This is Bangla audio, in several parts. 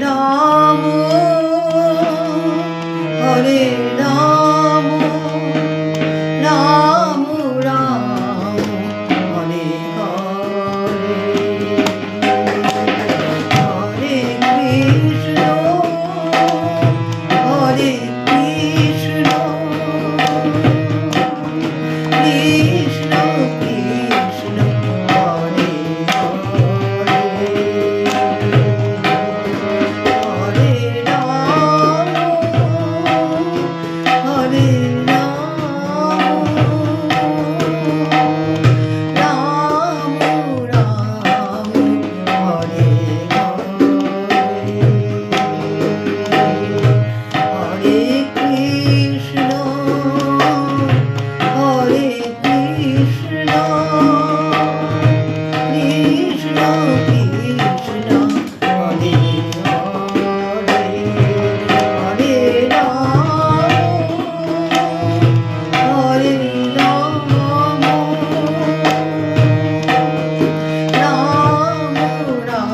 রাম হরে রাম রাম রাম হরে হরে হরে কৃষ্ণ হরে কৃষ্ণ কৃষ্ণ কৃষ্ণ হরে হরে রাম হরে রাম রাম রাম হরে হরে কৃষ্ণ হরে কৃষ্ণ কৃষ্ণ কৃষ্ণ হরে হরে হরে রাম হরে রাম রাম রাম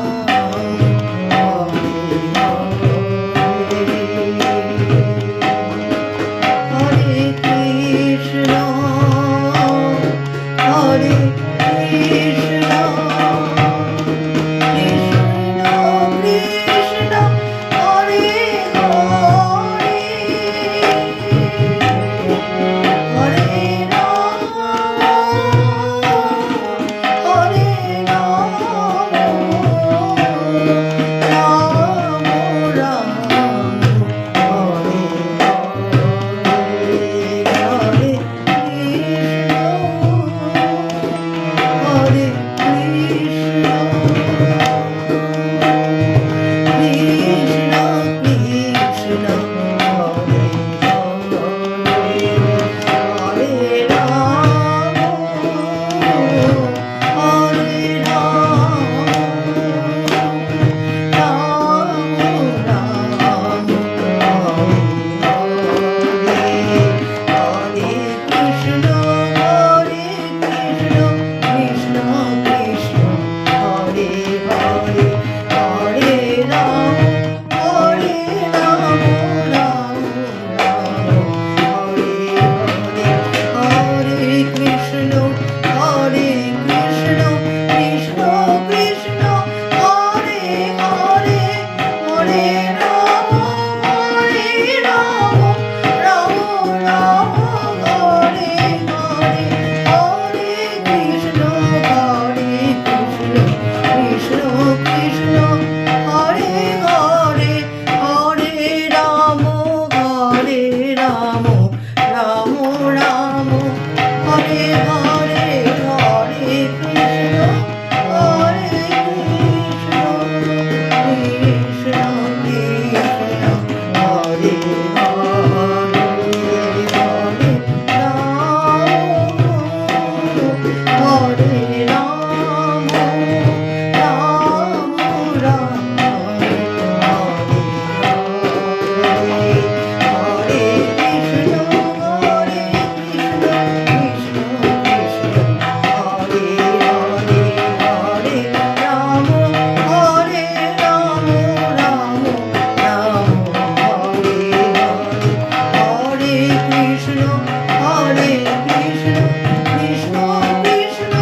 হরে কৃষ্ণ হরে কৃষ্ণ কৃষ্ণ কৃষ্ণ হরে হরে হরে রাম হরে রাম রাম রাম হরে হরে হরে কৃষ্ণ কৃষ্ণ কৃষ্ণ হরে হরে রাম হরে রাম হরে কৃষ্ণ হরে কৃষ্ণ কৃষ্ণ কৃষ্ণ হরে হরে হরে রাম হরে রাম রাম রাম হরে হরে হরে কৃষ্ণ হরে কৃষ্ণ কৃষ্ণ কৃষ্ণ হরে হরে হরে রাম হরে রাম রাম রাম হরে হরে হরে কৃষ্ণ হরে কৃষ্ণ কৃষ্ণ কৃষ্ণ হরে হরে হরে রাম হরে রাম রাম রাম হরে হরে হরে কৃষ্ণ হরে কৃষ্ণ কৃষ্ণ কৃষ্ণ হরে হরে হরে রাম হরে রাম রাম রাম হরে কৃষ্ণ হরে কৃষ্ণ কৃষ্ণ কৃষ্ণ হরে হরে হরে রাম হরে রাম রাম রাম হরে হরে কৃষ্ণ হরে কৃষ্ণ কৃষ্ণ কৃষ্ণ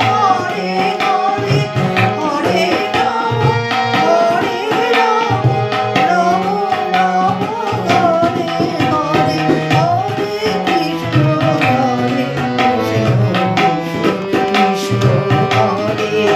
হরে হরে হরে রাম হরে রাম রাম রাম হরে হরে হরে কৃষ্ণ হরে কৃষ্ণ কৃষ্ণ কৃষ্ণ হরে